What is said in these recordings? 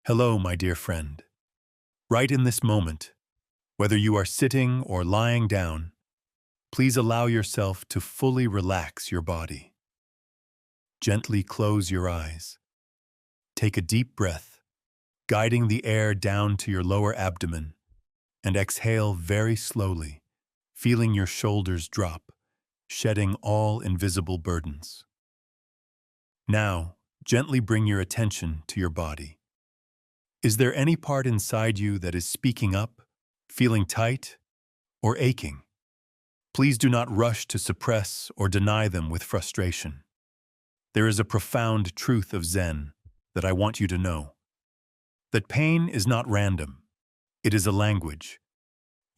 Hello, my dear friend. Right in this moment, whether you are sitting or lying down, please allow yourself to fully relax your body. Gently close your eyes. Take a deep breath, guiding the air down to your lower abdomen, and exhale very slowly, feeling your shoulders drop, shedding all invisible burdens. Now, gently bring your attention to your body. Is there any part inside you that is speaking up, feeling tight, or aching? Please do not rush to suppress or deny them with frustration. There is a profound truth of Zen that I want you to know. That pain is not random. It is a language.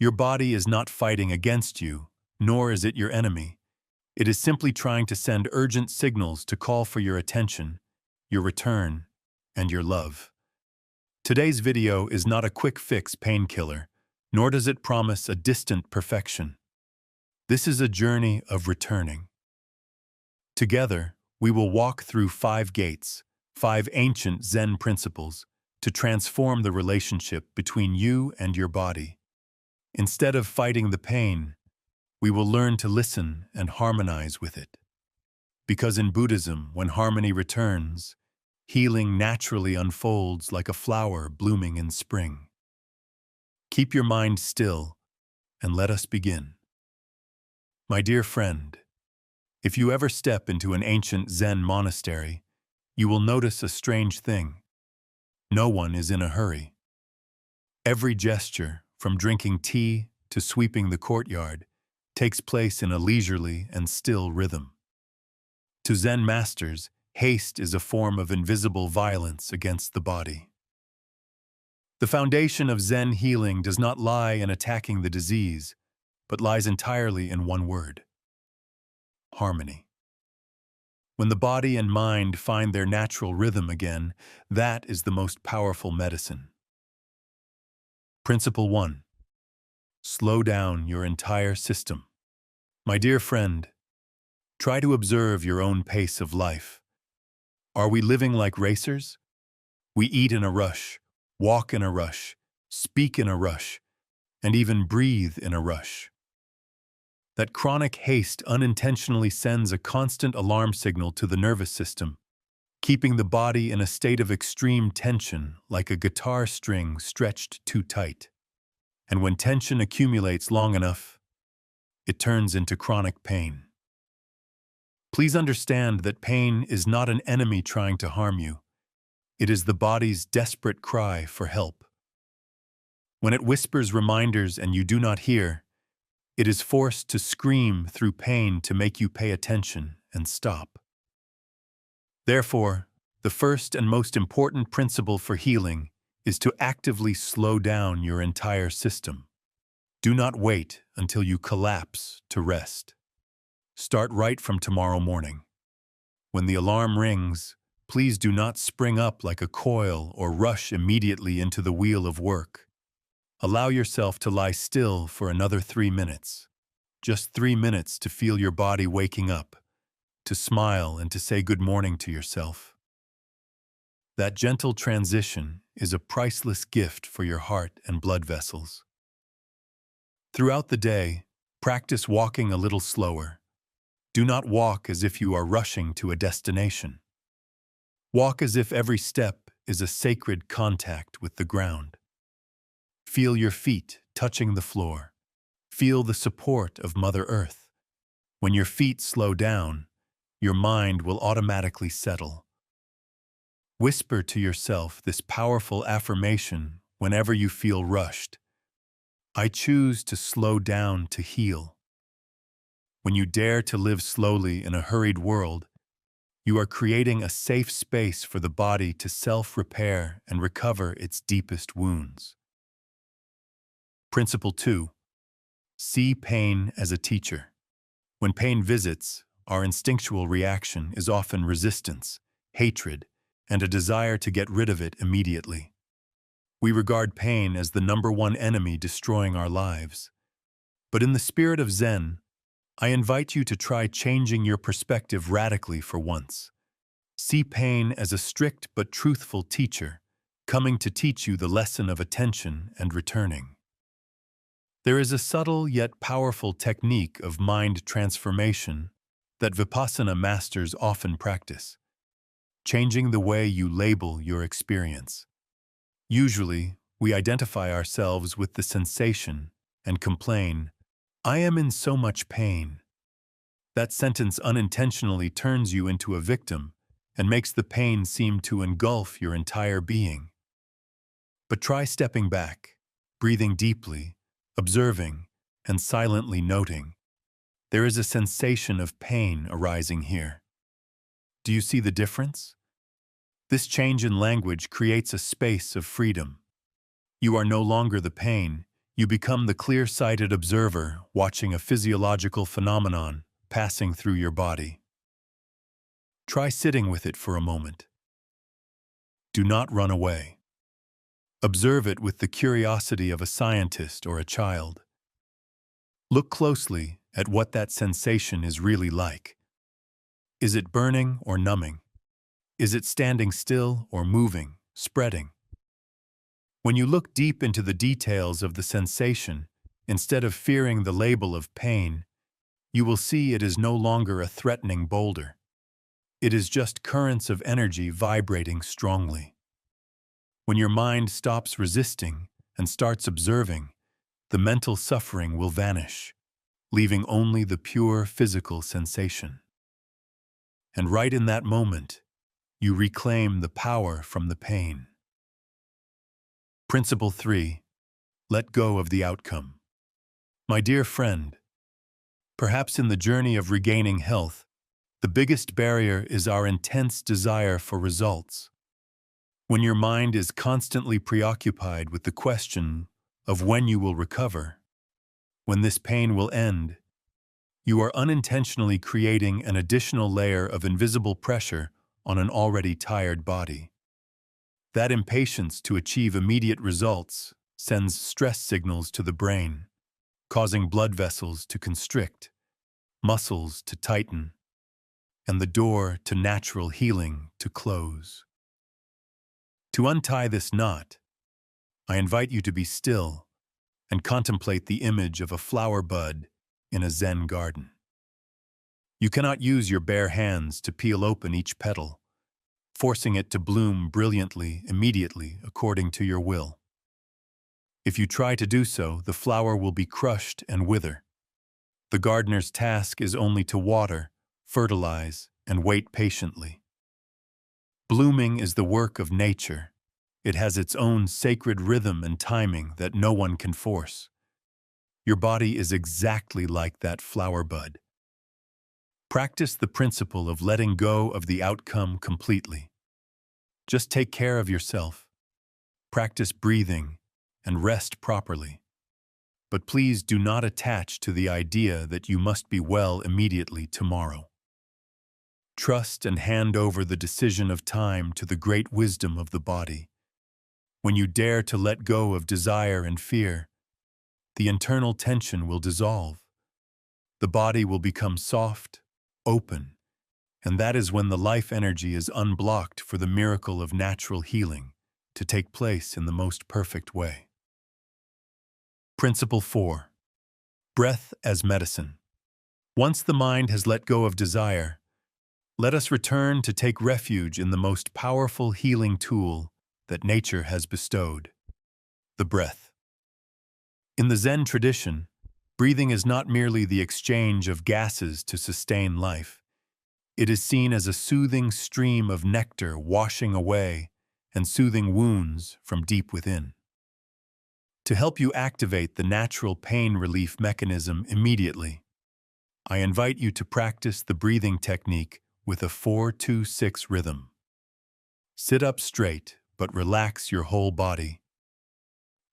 Your body is not fighting against you, nor is it your enemy. It is simply trying to send urgent signals to call for your attention, your return, and your love. Today's video is not a quick fix painkiller, nor does it promise a distant perfection. This is a journey of returning. Together, we will walk through 5 gates, 5 ancient Zen principles, to transform the relationship between you and your body. Instead of fighting the pain, we will learn to listen and harmonize with it. Because in Buddhism, when harmony returns, healing naturally unfolds like a flower blooming in spring. Keep your mind still, and let us begin. My dear friend, if you ever step into an ancient Zen monastery, you will notice a strange thing. No one is in a hurry. Every gesture, from drinking tea to sweeping the courtyard, takes place in a leisurely and still rhythm. To Zen masters, haste is a form of invisible violence against the body. The foundation of Zen healing does not lie in attacking the disease, but lies entirely in one word: harmony. When the body and mind find their natural rhythm again, that is the most powerful medicine. Principle 1. Slow down your entire system. My dear friend, try to observe your own pace of life. Are we living like racers? We eat in a rush, walk in a rush, speak in a rush, and even breathe in a rush. That chronic haste unintentionally sends a constant alarm signal to the nervous system, keeping the body in a state of extreme tension like a guitar string stretched too tight. And when tension accumulates long enough, it turns into chronic pain. Please understand that pain is not an enemy trying to harm you. It is the body's desperate cry for help. When it whispers reminders and you do not hear, it is forced to scream through pain to make you pay attention and stop. Therefore, the first and most important principle for healing is to actively slow down your entire system. Do not wait until you collapse to rest. Start right from tomorrow morning. When the alarm rings, please do not spring up like a coil or rush immediately into the wheel of work. Allow yourself to lie still for another 3 minutes. Just 3 minutes to feel your body waking up, to smile and to say good morning to yourself. That gentle transition is a priceless gift for your heart and blood vessels. Throughout the day, practice walking a little slower. Do not walk as if you are rushing to a destination. Walk as if every step is a sacred contact with the ground. Feel your feet touching the floor. Feel the support of Mother Earth. When your feet slow down, your mind will automatically settle. Whisper to yourself this powerful affirmation whenever you feel rushed. I choose to slow down to heal. When you dare to live slowly in a hurried world, you are creating a safe space for the body to self-repair and recover its deepest wounds. Principle 2. See pain as a teacher. When pain visits, our instinctual reaction is often resistance, hatred, and a desire to get rid of it immediately. We regard pain as the #1 enemy destroying our lives. But in the spirit of Zen, I invite you to try changing your perspective radically for once. See pain as a strict but truthful teacher, coming to teach you the lesson of attention and returning. There is a subtle yet powerful technique of mind transformation that Vipassana masters often practice, changing the way you label your experience. Usually, we identify ourselves with the sensation and complain, "I am in so much pain." That sentence unintentionally turns you into a victim and makes the pain seem to engulf your entire being. But try stepping back, breathing deeply, observing, and silently noting. There is a sensation of pain arising here. Do you see the difference? This change in language creates a space of freedom. You are no longer the pain, you become the clear-sighted observer watching a physiological phenomenon passing through your body. Try sitting with it for a moment. Do not run away. Observe it with the curiosity of a scientist or a child. Look closely at what that sensation is really like. Is it burning or numbing? Is it standing still or moving, spreading? When you look deep into the details of the sensation, instead of fearing the label of pain, you will see it is no longer a threatening boulder. It is just currents of energy vibrating strongly. When your mind stops resisting and starts observing, the mental suffering will vanish, leaving only the pure physical sensation. And right in that moment, you reclaim the power from the pain. Principle 3. Let go of the outcome. My dear friend, perhaps in the journey of regaining health, the biggest barrier is our intense desire for results. When your mind is constantly preoccupied with the question of when you will recover, when this pain will end, you are unintentionally creating an additional layer of invisible pressure on an already tired body. That impatience to achieve immediate results sends stress signals to the brain, causing blood vessels to constrict, muscles to tighten, and the door to natural healing to close. To untie this knot, I invite you to be still and contemplate the image of a flower bud in a Zen garden. You cannot use your bare hands to peel open each petal, forcing it to bloom brilliantly immediately according to your will. If you try to do so, the flower will be crushed and wither. The gardener's task is only to water, fertilize, and wait patiently. Blooming is the work of nature. It has its own sacred rhythm and timing that no one can force. Your body is exactly like that flower bud. Practice the principle of letting go of the outcome completely. Just take care of yourself. Practice breathing and rest properly. But please do not attach to the idea that you must be well immediately tomorrow. Trust and hand over the decision of time to the great wisdom of the body. When you dare to let go of desire and fear, the internal tension will dissolve. The body will become soft, open, and that is when the life energy is unblocked for the miracle of natural healing to take place in the most perfect way. Principle 4. Breath as medicine. Once the mind has let go of desire, let us return to take refuge in the most powerful healing tool that nature has bestowed, the breath. In the Zen tradition, breathing is not merely the exchange of gases to sustain life. It is seen as a soothing stream of nectar washing away and soothing wounds from deep within. To help you activate the natural pain relief mechanism immediately, I invite you to practice the breathing technique with a 4-2-6 rhythm. Sit up straight, but relax your whole body.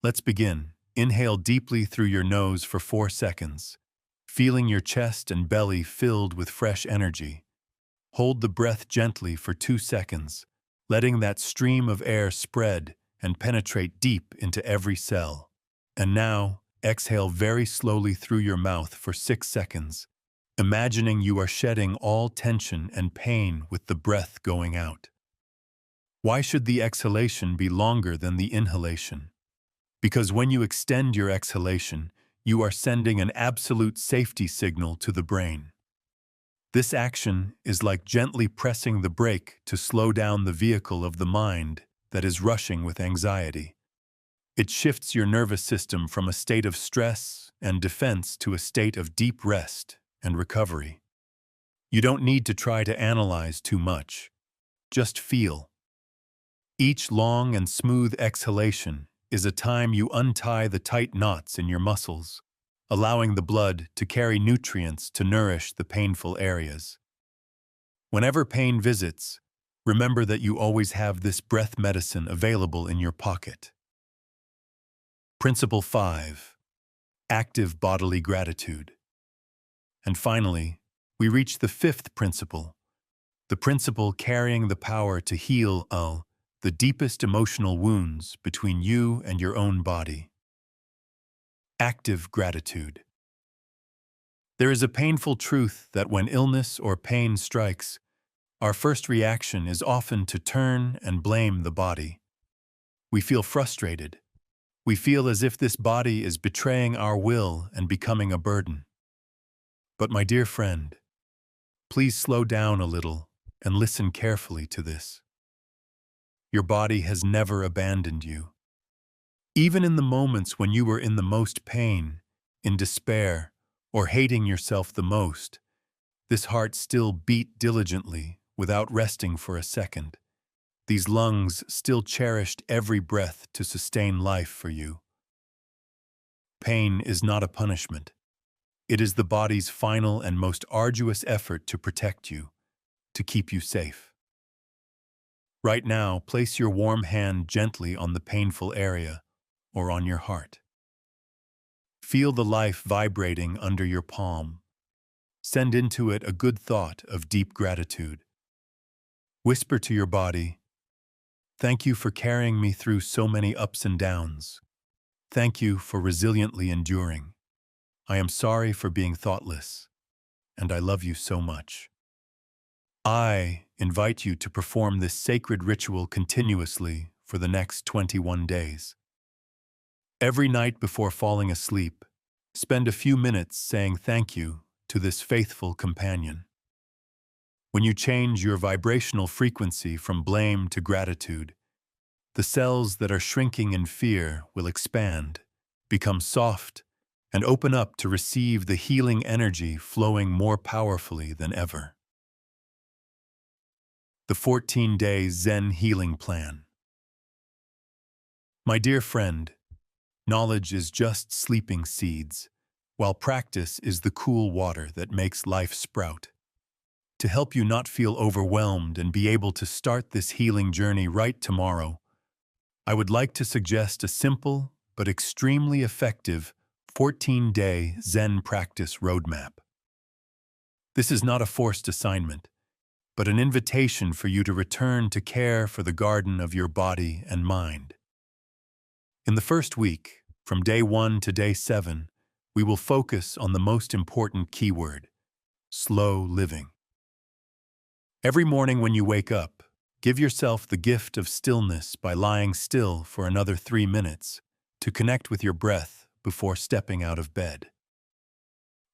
Let's begin. Inhale deeply through your nose for 4 seconds, feeling your chest and belly filled with fresh energy. Hold the breath gently for 2 seconds, letting that stream of air spread and penetrate deep into every cell. And now, exhale very slowly through your mouth for 6 seconds, imagining you are shedding all tension and pain with the breath going out. Why should the exhalation be longer than the inhalation? Because when you extend your exhalation, you are sending an absolute safety signal to the brain. This action is like gently pressing the brake to slow down the vehicle of the mind that is rushing with anxiety. It shifts your nervous system from a state of stress and defense to a state of deep rest and recovery. You don't need to try to analyze too much. Just feel. Each long and smooth exhalation is a time you untie the tight knots in your muscles, allowing the blood to carry nutrients to nourish the painful areas. Whenever pain visits, remember that you always have this breath medicine available in your pocket. Principle 5. Active bodily gratitude. And finally, we reach the fifth principle, the principle carrying the power to heal the deepest emotional wounds between you and your own body. Active gratitude. There is a painful truth that when illness or pain strikes, our first reaction is often to turn and blame the body. We feel frustrated. We feel as if this body is betraying our will and becoming a burden. But my dear friend, please slow down a little and listen carefully to this. Your body has never abandoned you. Even in the moments when you were in the most pain, in despair, or hating yourself the most, this heart still beat diligently without resting for a second. These lungs still cherished every breath to sustain life for you. Pain is not a punishment. It is the body's final and most arduous effort to protect you, to keep you safe. Right now, place your warm hand gently on the painful area or on your heart. Feel the life vibrating under your palm. Send into it a good thought of deep gratitude. Whisper to your body, "Thank you for carrying me through so many ups and downs. Thank you for resiliently enduring. I am sorry for being thoughtless, and I love you so much." I invite you to perform this sacred ritual continuously for the next 21 days. Every night before falling asleep, spend a few minutes saying thank you to this faithful companion. When you change your vibrational frequency from blame to gratitude, the cells that are shrinking in fear will expand, become soft, and open up to receive the healing energy flowing more powerfully than ever. The 14-day Zen Healing Plan. My dear friend, knowledge is just sleeping seeds, while practice is the cool water that makes life sprout. To help you not feel overwhelmed and be able to start this healing journey right tomorrow, I would like to suggest a simple but extremely effective 14-day Zen practice roadmap. This is not a forced assignment, but an invitation for you to return to care for the garden of your body and mind. In the first week, from day 1 to day 7, we will focus on the most important keyword, slow living. Every morning when you wake up, give yourself the gift of stillness by lying still for another 3 minutes to connect with your breath before stepping out of bed.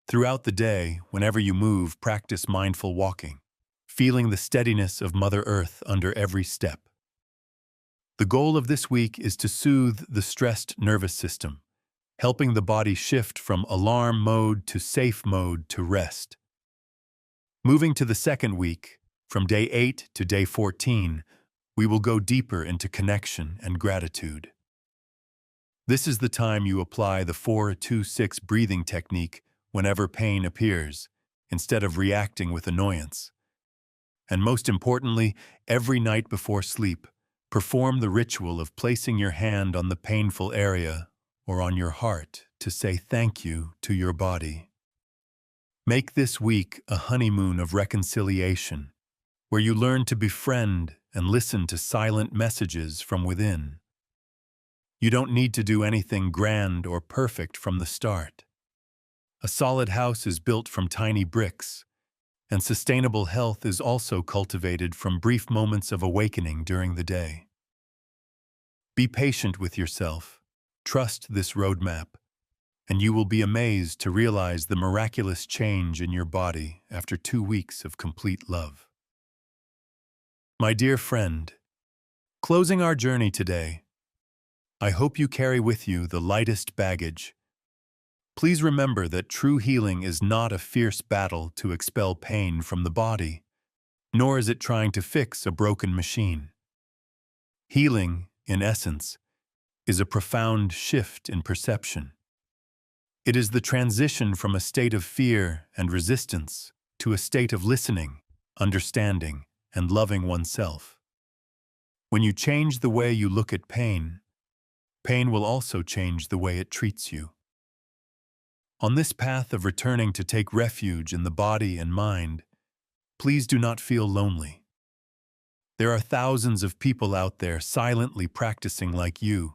Throughout the day, whenever you move, practice mindful walking, feeling the steadiness of Mother Earth under every step. The goal of this week is to soothe the stressed nervous system, helping the body shift from alarm mode to safe mode to rest. Moving to the second week, from day 8 to day 14, we will go deeper into connection and gratitude. This is the time you apply the 4-2-6 breathing technique whenever pain appears, instead of reacting with annoyance. And most importantly, every night before sleep, perform the ritual of placing your hand on the painful area or on your heart to say thank you to your body. Make this week a honeymoon of reconciliation, where you learn to befriend and listen to silent messages from within. You don't need to do anything grand or perfect from the start. A solid house is built from tiny bricks, And sustainable health is also cultivated from brief moments of awakening during the day. Be patient with yourself, trust this roadmap, and you will be amazed to realize the miraculous change in your body after 2 weeks of complete love. My dear friend, closing our journey today, I hope you carry with you the lightest baggage. Please remember that true healing is not a fierce battle to expel pain from the body, nor is it trying to fix a broken machine. Healing, in essence, is a profound shift in perception. It is the transition from a state of fear and resistance to a state of listening, understanding, and loving oneself. When you change the way you look at pain, pain will also change the way it treats you. On this path of returning to take refuge in the body and mind, please do not feel lonely. There are thousands of people out there silently practicing like you,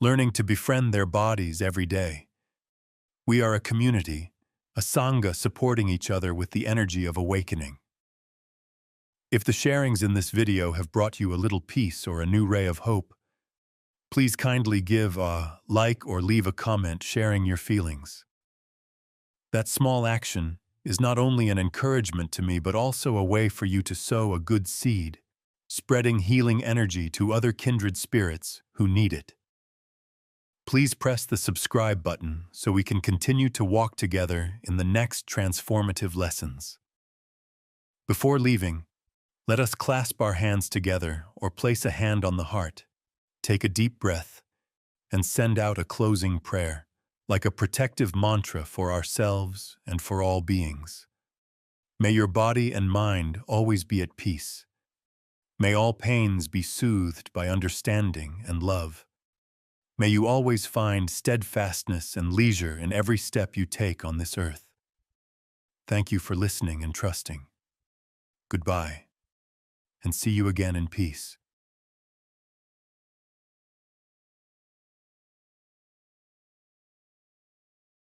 learning to befriend their bodies every day. We are a community, a sangha supporting each other with the energy of awakening. If the sharings in this video have brought you a little peace or a new ray of hope, please kindly give a like or leave a comment sharing your feelings. That small action is not only an encouragement to me but also a way for you to sow a good seed, spreading healing energy to other kindred spirits who need it. Please press the subscribe button so we can continue to walk together in the next transformative lessons. Before leaving, let us clasp our hands together or place a hand on the heart, take a deep breath, and send out a closing prayer, like a protective mantra for ourselves and for all beings. May your body and mind always be at peace. May all pains be soothed by understanding and love. May you always find steadfastness and leisure in every step you take on this earth. Thank you for listening and trusting. Goodbye, and see you again in peace.